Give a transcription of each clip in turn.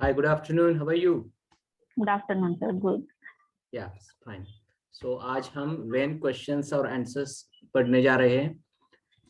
Hi, good afternoon. How are you? Good afternoon, sir. Good. Yeah, fine. So आज हम when questions और answers पढ़ने जा रहे हैं.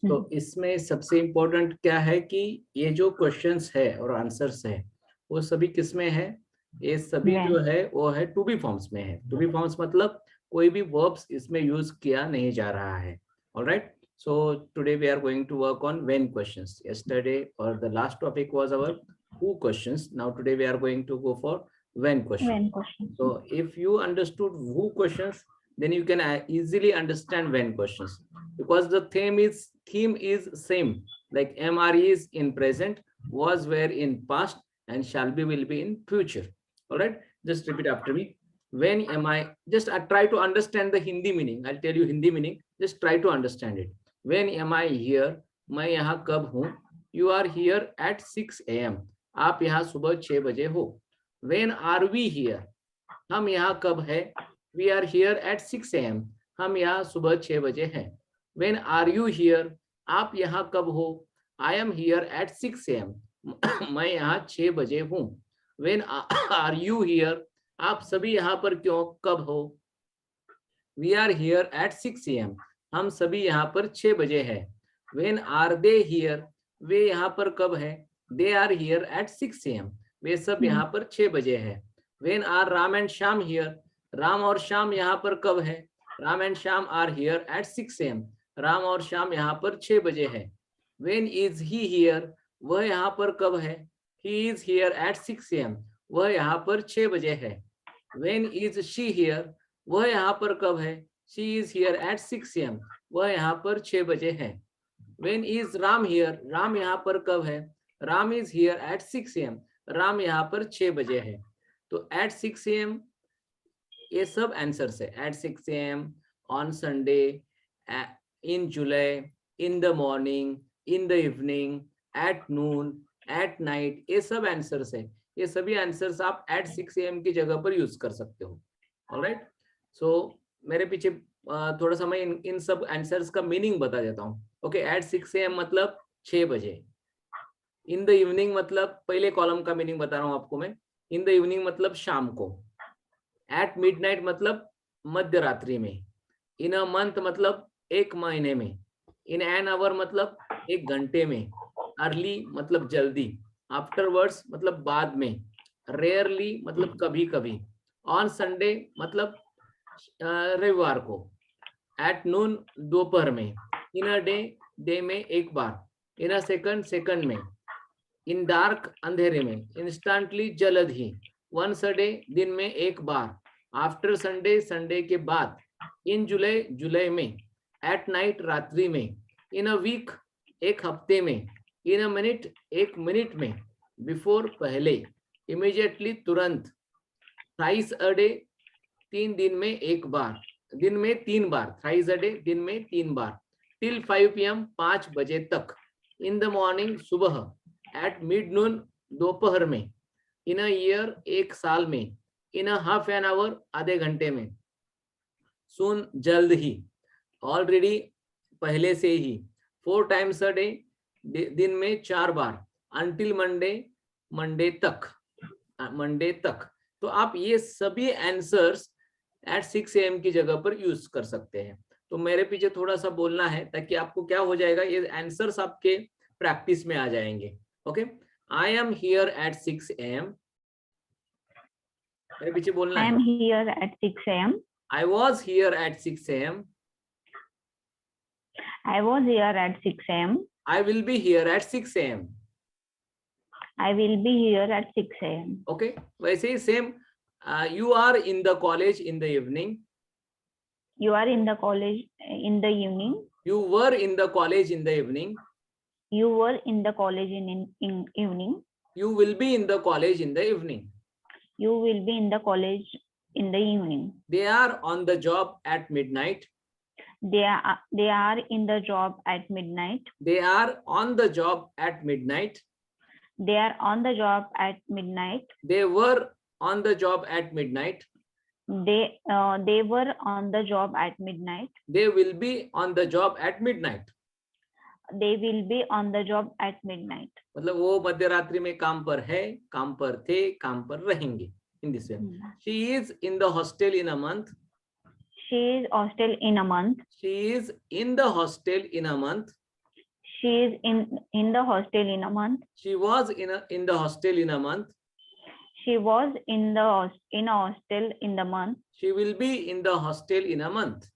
तो इसमें सबसे इम्पोर्टेंट क्या है कि ये जो क्वेश्चंस है और आंसर्स है वो सभी किस में है? ये सभी When. जो है वो है टू बी फॉर्म्स में है. टू बी फॉर्म्स मतलब कोई भी वर्ब्स इसमें यूज किया नहीं जा रहा है. Alright. So today we are going to work on when questions. Yesterday or the last topic was our who questions. Now today we are going to go for when question. When question. So if you understood who questions, then you can easily understand when questions, because the theme is same, like MRE is in present, was were in past, and shall be will be in future. All right, just repeat after me. When am I? Just try to understand the Hindi meaning. I'll tell you Hindi meaning. Just try to understand it. When am I here? मैं यहाँ कब हूँ? You are here at 6 a.m. आप यहाँ सुबह 6 बजे हो. When are we here? हम यहाँ कब है? We are here at 6 a.m. हम यहाँ सुबह 6 बजे हैं. When are you here? आप यहाँ कब हो? I am here at 6 a.m. मैं यहाँ 6 बजे हूँ. When are you here? आप सभी यहाँ पर क्यों कब हो? We are here at 6 a.m. हम सभी यहाँ पर 6 बजे हैं. When are they here? वे यहाँ पर कब है? They are here at 6 a.m. वे सब यहाँ पर 6 बजे हैं. When are Ram and Shyam here? Ram और श्याम यहाँ पर कब है? Ram and Shyam are here at 6 a.m. Ram और श्याम यहाँ पर 6 बजे है. When is he here? वह यहाँ पर कब है? He is here at 6 a.m. वह यहाँ पर 6 बजे है. When is she here? वह यहाँ पर कब है? She is here at 6 a.m. वह यहाँ पर 6 बजे है. When is Ram here? Ram यहाँ पर कब है? Ram is here at 6 a.m. Ram यहाँ पर 6 बजे है. तो at 6 a.m. ये सब आंसर्स है. At 6 a.m. on Sunday, in July, in the morning, in the evening, at noon, at night, ये सब आंसर्स है. ये सभी आंसर्स आप at 6 a.m. की जगह पर यूज कर सकते हो. ऑलराइट. सो मेरे पीछे थोड़ा सा मैं इन सब आंसर्स का मीनिंग बता देता हूँ. Okay, at 6 a.m. मतलब 6 बजे. इन द इवनिंग मतलब पहले कॉलम का मीनिंग बता रहा हूँ आपको मैं. इन द इवनिंग मतलब शाम को. एट मिडनाइट मतलब मध्य रात्रि में. इन अ मंथ मतलब एक महीने में. इन एन आवर मतलब एक घंटे में. अर्ली मतलब जल्दी. आफ्टरवर्ड्स मतलब बाद में. रेयरली मतलब कभी कभी. ऑन संडे मतलब रविवार को. एट नून दोपहर में. इन अ डे, डे में एक बार. इन अ सेकंड, सेकंड में. इन डार्क अंधेरे में. इंस्टेंटली जल्द ही. वंस अ डे दिन में एक बार. आफ्टर संडे संडे के बाद. इन जुलाई जुलाई में. एट नाइट रात्रि में. इन अ वीक एक हफ्ते में. इन अ मिनट एक मिनट में. बिफोर पहले. इमीडिएटली तुरंत. थ्राइस अ डे 3 दिन में एक बार. दिन में 3 बार. थ्राइस अ डे दिन में 3 बार. Till 5 p.m. 5 बजे तक. इन द मॉर्निंग सुबह. एट मिड नून दोपहर में. इन अ ईयर एक साल में. इन अ हाफ एन आवर आधे घंटे में. सून जल्द ही. ऑलरेडी पहले से ही. 4 times a day दिन में 4 बार. अंटिल मंडे मंडे तक. मंडे तक. तो आप ये सभी आंसर्स एट 6 a.m. की जगह पर यूज कर सकते हैं. तो मेरे पीछे थोड़ा सा बोलना है ताकि आपको क्या हो जाएगा, ये आंसर्स आपके प्रैक्टिस में आ जाएंगे. Okay. I am here at 6 a.m. मेरे पीछे बोलना I है. am here at 6 a.m. I was here at 6 a.m. I was here at 6 a.m. I will be here at 6 a.m. I will be here at 6 a.m. Okay. वैसे ही same. You are in the college in the evening. You are in the college in the evening. You were in the college in the evening. You were in the college in evening. You will be in the college in the evening. You will be in the college in the evening. They are on the job at midnight. They are in the job at midnight. They are on the job at midnight. They are on the job at midnight. They were on the job at midnight. They were on the job at midnight. They will be on the job at midnight. they will be on the job at midnight. मतलब वो मध्य रात्रि में काम पर है, काम पर थे, काम पर रहेंगे. In this way, she is in the hostel in a month. She is hostel in a month. She is in the hostel in a month. She is in the hostel in a month. She was in the hostel in a month. She was in a hostel in the month. She will be in the hostel in a month.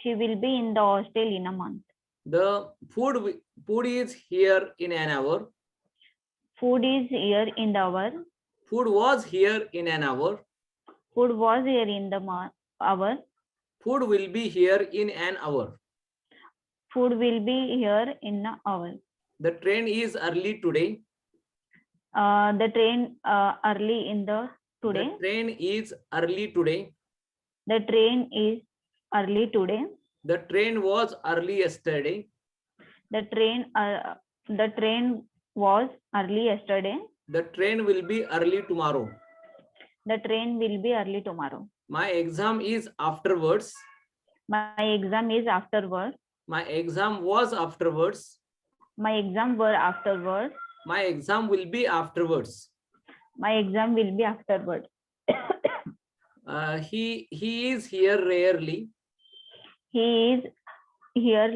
She will be in the hostel in a month. The food is here in an hour. Food is here in the hour. Food was here in an hour. Food was here in the hour. Food will be here in an hour. Food will be here in an hour. The train is early today. The train early in the today. The train is early today. The train is early today. The train was early yesterday. The train was early yesterday. The train will be early tomorrow. The train will be early tomorrow. My exam is afterwards. My exam is afterwards. My exam was afterwards. My exam were afterwards. My exam will be afterwards. My exam will be afterwards. He is here rarely. He is here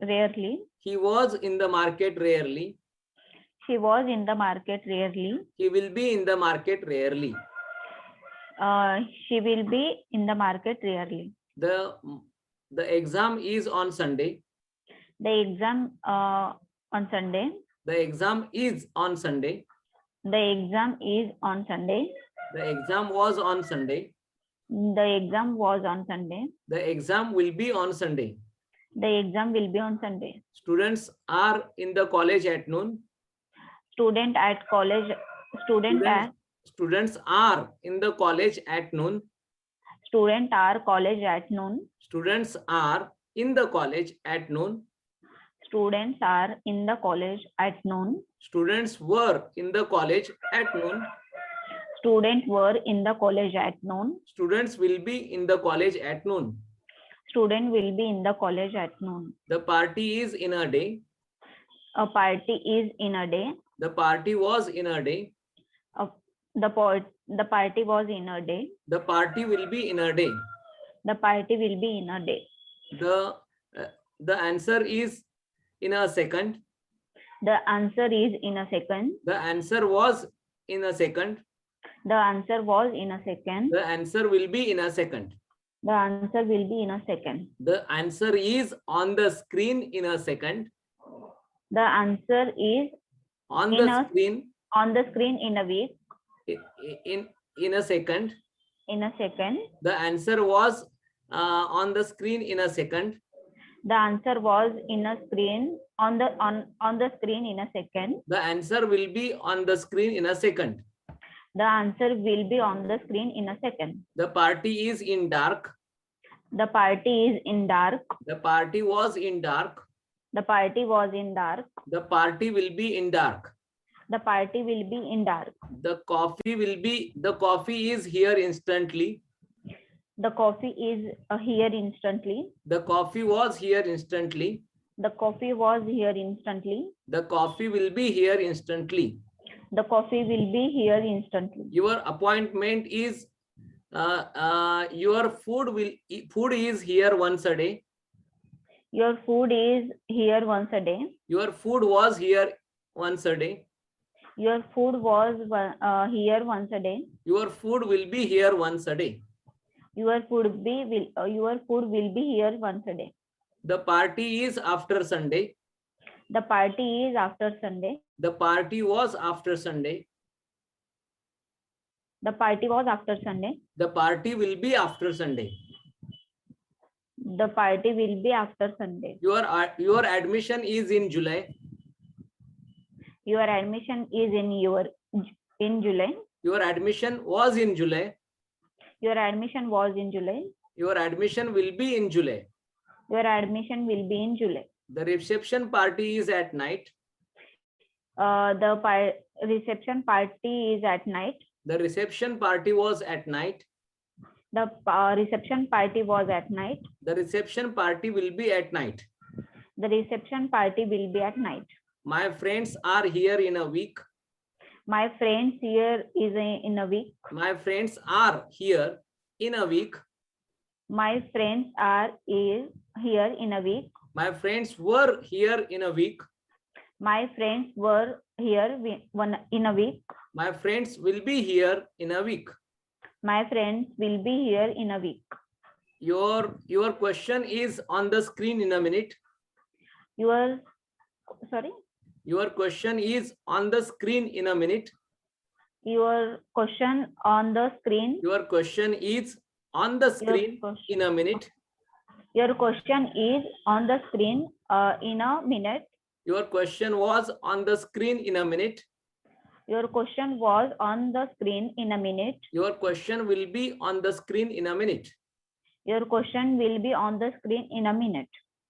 rarely. He was in the market rarely. He was in the market rarely. He will be in the market rarely. She will be in the market rarely. The exam is on Sunday. The exam on Sunday. The exam is on Sunday. The exam is on Sunday. The exam was on Sunday. The exam was on Sunday. The exam will be on Sunday. The exam will be on Sunday. Students are in the college at noon. Students are in the college at noon. Students are college at noon. Students are in the college at noon. Students are in the college at noon. Students were in the college at noon. Students were in the college at noon. Students will be in the college at noon. Student will be in the college at noon. The party is in a day. A party is in a day. The party was in a day. The party was in a day. The party will be in a day. The party will be in a day. The answer is in a second. The answer is in a second. The answer was in a second. The answer was in a second. The answer will be in a second. The answer will be in a second. The answer is on the screen in a second. The answer is on the screen in a week. In a second. In a second. The answer was on the screen in a second. The answer was in a screen on the screen in a second. The answer will be on the screen in a second. The answer will be on the screen in a second. The party is in dark. The party is in dark. The party was in dark. The party was in dark. The party will be in dark. The party will be in dark. The coffee is here instantly. The coffee is here instantly. The coffee was here instantly. The coffee was here instantly. The coffee will be here instantly. The coffee will be here instantly. Your appointment is your food is here once a day. Your food is here once a day. Your food was here once a day. Your food was here once a day. Your food will be here once a day. Your food will be here once a day. The party is after Sunday. The party is after Sunday. The party was after Sunday. The party was after Sunday. The party will be after Sunday. The party will be after Sunday. Your admission is in July. Your admission is in July. Your admission was in July. Your admission was in July. Your admission will be in July. Your admission will be in July. The reception party is at night. The reception party is at night. The reception party was at night. The reception party was at night. The reception party will be at night. The reception party will be at night. My friends are here in a week. My friends here is in a week. My friends are here in a week. My friends are here in a week. My friends were here in a week. My friends were here in a week. My friends will be here in a week. My friends will be here in a week. Your question is on the screen in a minute. Sorry? Your question is on the screen in a minute. Your question on the screen. Your question is on the screen in a minute. Your question is on the screen in a minute. Your question was on the screen in a minute. Your question was on the screen in a minute. Your question will be on the screen in a minute. Your question will be on the screen in a minute.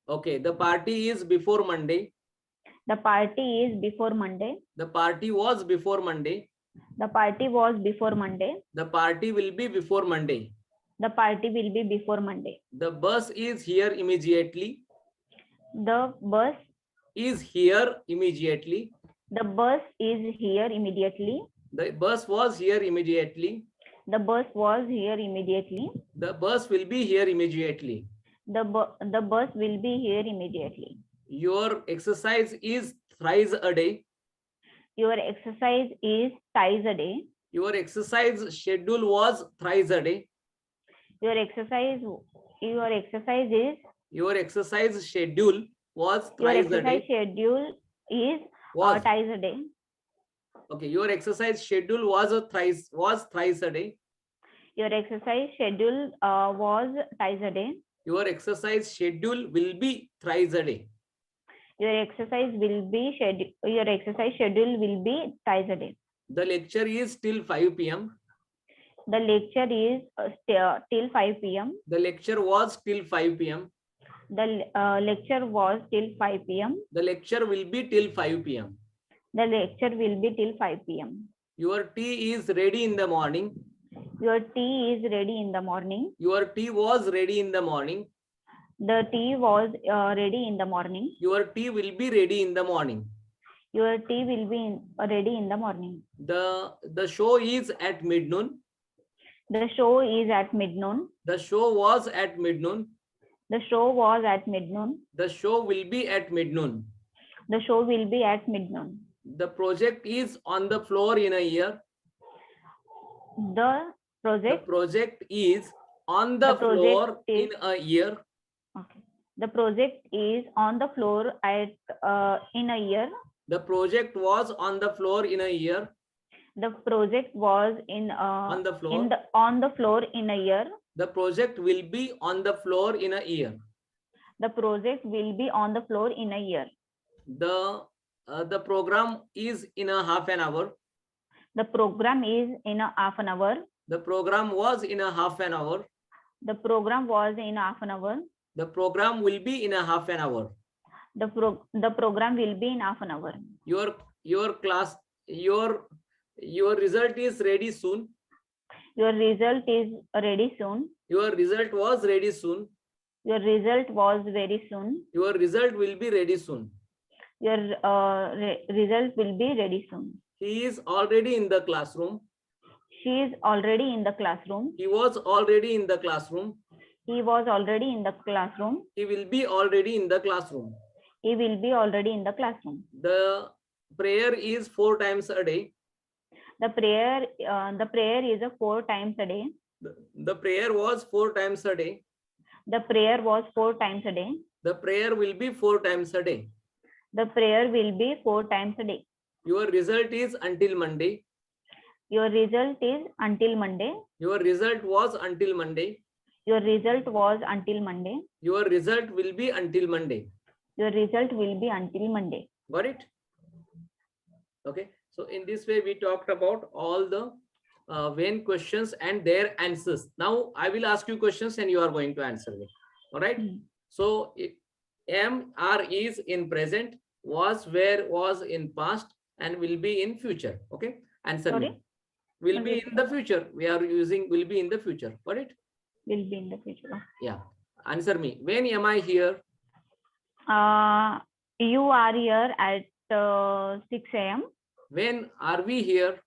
Okay, the party is before Monday. The party is before Monday. The party was before Monday. The party was before Monday. The party will be before Monday. The party will be before Monday. The bus is here immediately. The bus is here immediately. The bus is here immediately. The bus was here immediately. The bus was here immediately. The bus will be here immediately. The bus will be here immediately. Your exercise is thrice a day. Your exercise is twice a day. Your exercise schedule was thrice a day. Your exercise is. Your exercise schedule was thrice a day. Your exercise schedule is twice a day. Okay, your exercise schedule was thrice a day. Your exercise schedule was twice a day. Your exercise schedule will be thrice a day. Your exercise will be schedule. Your exercise schedule will be twice a day. The lecture is till 5 p.m. The lecture is till 5 p.m. The lecture was till 5 p.m. The lecture was till 5 p.m. The lecture will be till 5 p.m. The lecture will be till 5 p.m. Your tea is ready in the morning. Your tea is ready in the morning. Your tea was ready in the morning. The tea was ready in the morning. Your tea will be ready in the morning. Your tea will be ready in the morning. The show is at midnoon. The show is at midnoon. The show was at midnoon. The show was at midnoon. The show will be at midnoon. The show will be at midnoon. The project is on the floor in a year. The project is on the floor in a year. Okay. The project is on the floor in a year. The project was on the floor in a year. The project was on the floor in a year. The project will be on the floor in a year. The project will be on the floor in a year. The program is in a half an hour. The program is in a half an hour. The program was in a half an hour. The program was in half an hour. The program will be in a half an hour. The program will be in half an hour. Your result is ready soon. Your result is ready soon. Your result was ready soon. Your result was very soon. Your result will be ready soon. Your result will be ready soon. He is already in the classroom. She is already in the classroom. He was already in the classroom. He was already in the classroom. He will be already in the classroom. He will be already in the classroom. The prayer is 4 times a day. The prayer is 4 times a day. The prayer was 4 times a day. The prayer was 4 times a day. The prayer will be 4 times a day. The prayer will be 4 times a day. Your result is until Monday. Your result is until Monday. Your result was until Monday. Your result was until Monday. Your result will be until Monday. Your result will be until Monday. Got it? Okay. So in this way, we talked about all the when questions and their answers. Now I will ask you questions and you are going to answer me. All right. So MR is in present, was, where, was in past, and will be in future. Okay. Answer me. Will be in the future. We are using will be in the future. Got it? Will be in the future. Yeah. Answer me. When am I here? You are here at 6 a.m. When are we here?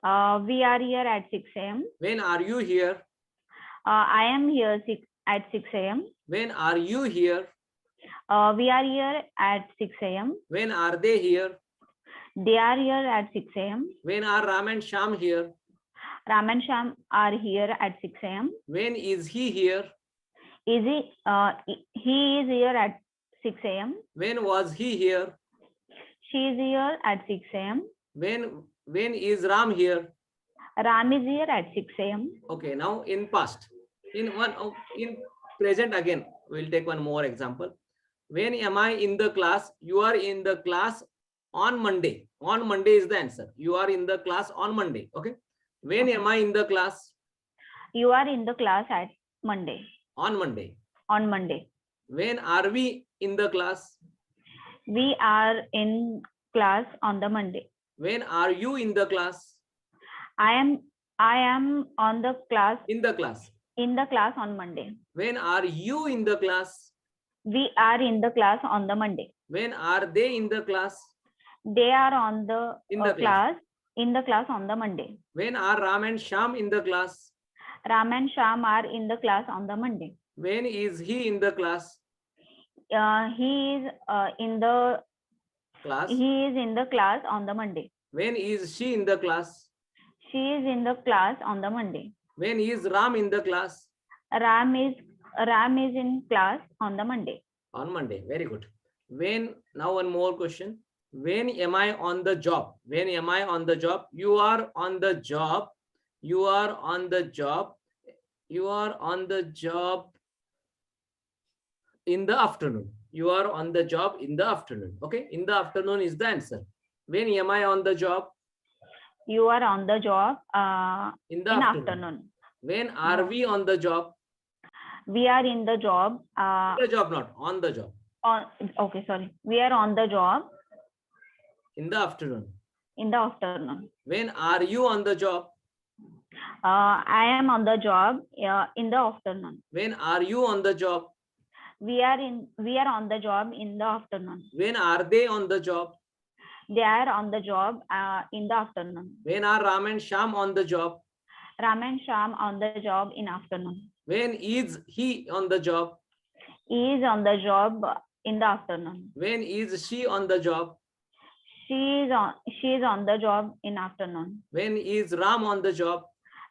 We are here at 6 a.m. When are you here? I am here at 6 a.m. When are you here? We are here at 6 a.m. When are they here? They are here at 6 a.m. When are Ram and Sham here? Ram and Sham are here at 6 a.m. When is he here? Is he is here at 6 a.m. When was he here? She is here at 6 a.m. When is Ram here? Ram is here at 6 a.m. Okay, now in past. In present again, we'll take one more example. When am I in the class? You are in the class on Monday. On Monday is the answer. You are in the class on Monday. Okay. When am I in the class? You are in the class at Monday. On Monday. On Monday. When are we in the class? We are in class on the Monday. When are you in the class? I am on the class. In the class. In the class on Monday. When are you in the class? We are in the class on the Monday. When are they in the class? They are on the, class. In the class on the Monday. When are Ram and Sham in the class? Ram and Sham are in the class on the Monday. When is he in the class? He is in the class. He is in the class on the Monday. When is she in the class? She is in the class on the Monday. When is Ram in the class? Ram is in class on the Monday. On Monday. Very good. When, now one more question. When am I on the job? When am I on the job? You are on the job. You are on the job. You are on the job in the afternoon. You are on the job in the afternoon. Okay. In the afternoon is the answer. When am I on the job? You are on the job in the afternoon. When are we on the job? We are in the job. The job, not on the job. Okay, sorry. We are on the job. In the afternoon. In the afternoon. When are you on the job? I am on the job in the afternoon. When are you on the job? We are on the job in the afternoon. When are they on the job? They are on the job in the afternoon. When are Ram and Sham on the job? Ram and Sham on the job in afternoon. When is he on the job? He is on the job in the afternoon. When is she on the job? She is on the job in afternoon. When is Ram on the job?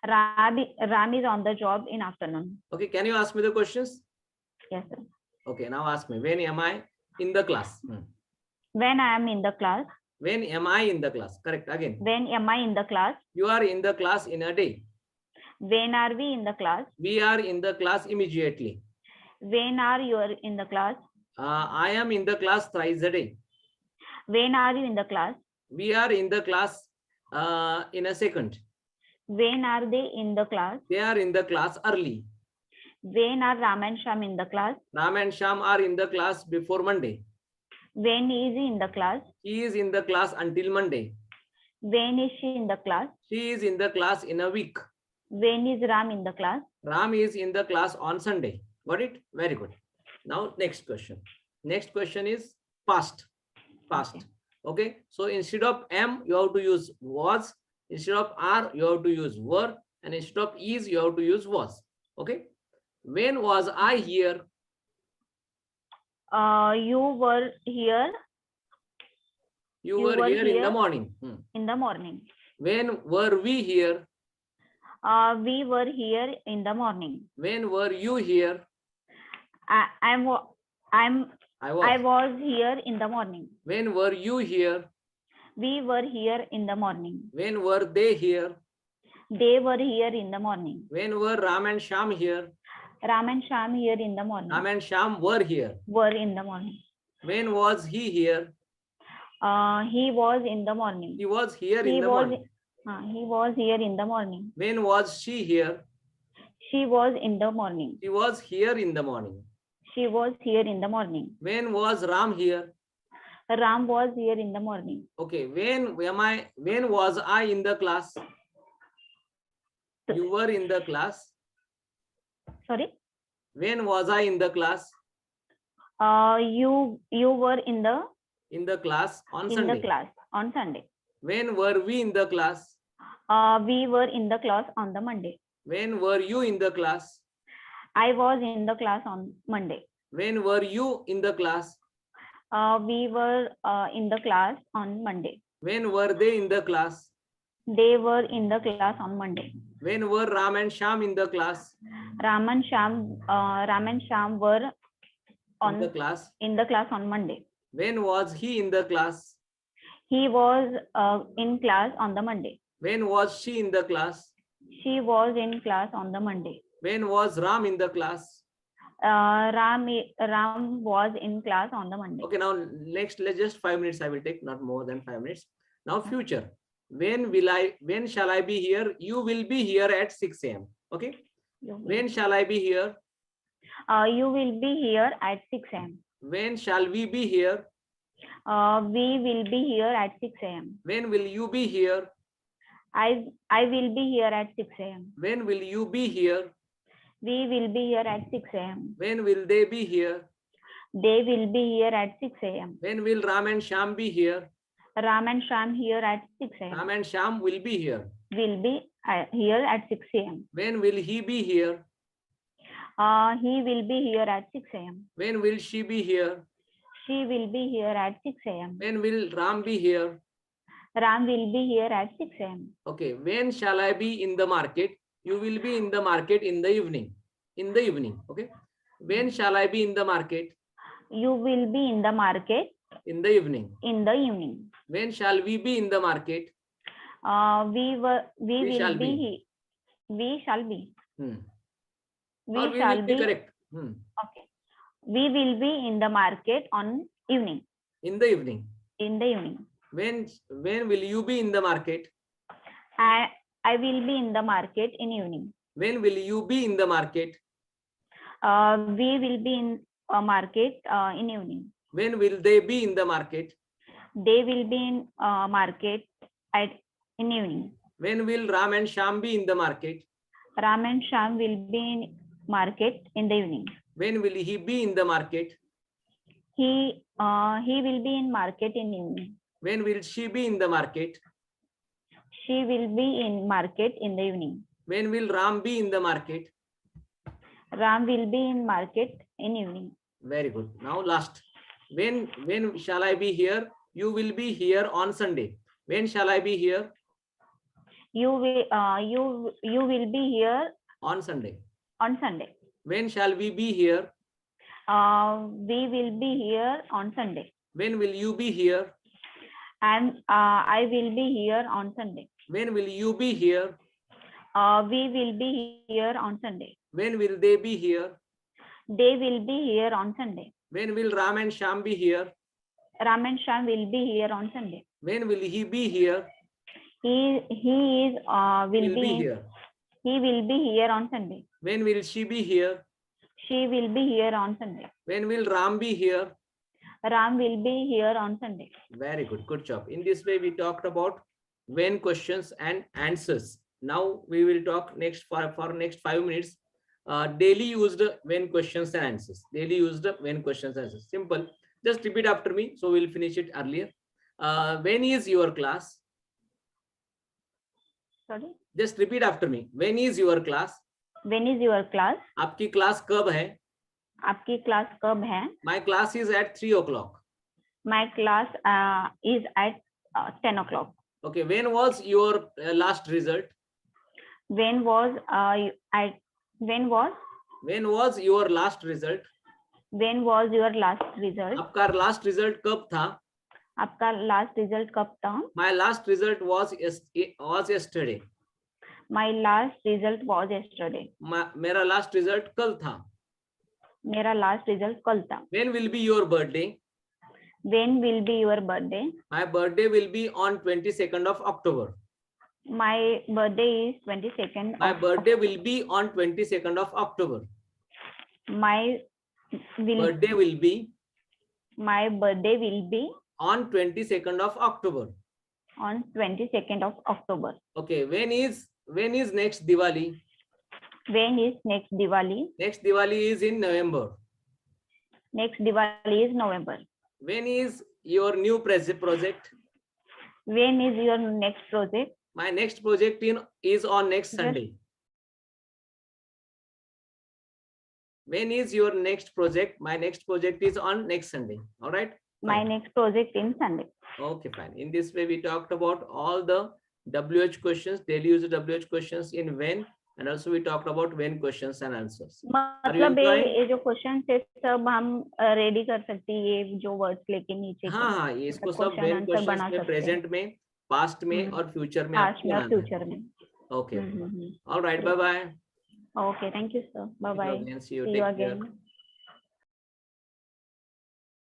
Ram is on the job in afternoon. Okay, can you ask me the questions? Yes, sir. Okay, now ask me. When am I in the class? When I am in the class. When am I in the class? Correct. Again. When am I in the class? You are in the class in a day. When are we in the class? We are in the class immediately. When are you in the class? I am in the class thrice a day. When are you in the class? We are in the class in a second. When are they in the class? They are in the class early. When are Ram and Sham in the class? Ram and Sham are in the class before Monday. When is he in the class? He is in the class until Monday. When is she in the class? She is in the class in a week. When is Ram in the class? Ram is in the class on Sunday. Got it? Very good. Now next question. Next question is past. Past. Okay. So instead of am, you have to use was. Instead of are, you have to use were. And instead of is, you have to use was. Okay. When was I here? You were here. You were here in the morning. In the morning. When were we here? We were here in the morning. When were you here? I was here in the morning. When were you here? We were here in the morning. When were they here? They were here in the morning. When were Ram and Sham here? Ram and Sham here in the morning. Ram and Sham were here. Were in the morning. When was he here? He was in the morning. He was here in the morning. He was here in the morning. When was she here? She was in the morning. She was here in the morning. She was here in the morning. When was Ram here? Ram was here in the morning. Okay. When was I in the class? You were in the class. Sorry? When was I in the class? You were in the class on in Sunday. the class on Sunday. When were we in the class? We were in the class on the Monday. When were you in the class? I was in the class on Monday. When were you in the class? We were in the class on Monday. When were they in the class? They were in the class on Monday. When were Ram and Sham in the class? Ram and Sham were In the class. in the class on Monday. When was he in the class? He was in class on the Monday. When was she in the class? She was in class on the Monday. When was Ram in the class? Ram was in class on the Monday. Okay, now next, let's just 5 minutes I will take, not more than 5 minutes. Now future. When shall I be here? You will be here at 6 a.m. Okay. When shall I be here? You will be here at 6 a.m. When shall we be here? We will be here at 6 a.m. When will you be here? I will be here at 6 a.m. When will you be here? We will be here at 6 a.m. When will they be here? They will be here at 6 a.m. When will Ram and Sham be here? Ram and Sham here at 6 a.m. Ram and Sham will be here. Will be here at 6 a.m. When will he be here? He will be here at 6 a.m. When will she be here? She will be here at 6 a.m. When will Ram be here? Ram will be here at 6 a.m. Okay. When shall I be in the market? You will be in the market in the evening. In the evening. Okay. When shall I be in the market? You will be in the market in the evening. In the evening. When shall we be in the market? We shall be. We shall be. We shall be correct. Okay. We will be in the market on evening. In the evening. In the evening. When will you be in the market? I will be in the market in evening. When will you be in the market? We will be in a market in evening. When will they be in the market? They will be in market in evening. When will Ram and Sham be in the market? Ram and Sham will be in market in the evening. When will he be in the market? He will be in market in evening. When will she be in the market? She will be in market in the evening. When will Ram be in the market? Ram will be in market in evening. Very good. Now last. When shall I be here? You will be here on Sunday. When shall I be here? You will be here on Sunday. On Sunday. When shall we be here? We will be here on Sunday. When will you be here? And I will be here on Sunday. When will you be here? We will be here on Sunday. When will they be here? They will be here on Sunday. When will Ram and Sham be here? Ram and Sham will be here on Sunday. When will he be here? Will be here. He will be here on Sunday. When will she be here? She will be here on Sunday. When will Ram be here? Ram will be here on Sunday. Very good. Good job. In this way, we talked about when questions and answers. Now we will talk next for next 5 minutes. Daily used when questions and answers. Daily used when questions and answers. Simple. Just repeat after me. So we'll finish it earlier. When is your class? Sorry. Just repeat after me. When is your class? When is your class? आपकी class कब है? आपकी class कब है? My class is at 3 o'clock. My class is at 10 o'clock. Okay. When was your last result? When was when was your last result? When was your last result? आपका last result कब था? आपका last result कब था? My last result was yesterday. My last result was yesterday. मेरा last result कल था. मेरा last result कल था. When will be your birthday? When will be your birthday? My birthday will be on 22nd of October. My birthday is 22nd. My birthday will be on 22nd of October. My birthday will be. My birthday will be on 22nd of October. On 22nd of October. Okay. When is next Diwali? When is next Diwali? Next Diwali is in November. Next Diwali is November. When is your new project? When is your next project? My next project is on next Sunday. When is your next project? My next project is on next Sunday. All right. My next project in Sunday. Okay, fine. In this way, we talked about all the WH questions, daily use WH questions in when, and also we talked about when questions and answers. मतलब ये जो question है सब हम ready कर सकते हैं, ये जो वर्ड्स लेके नीचे हाँ, ये इसको सब when questions में, प्रेजेंट में, पास्ट में और फ्यूचर में आपको बनाना है। फ्यूचर में। Okay. All right. Bye bye. Okay. Thank you, sir. Bye bye. See you again. See you again.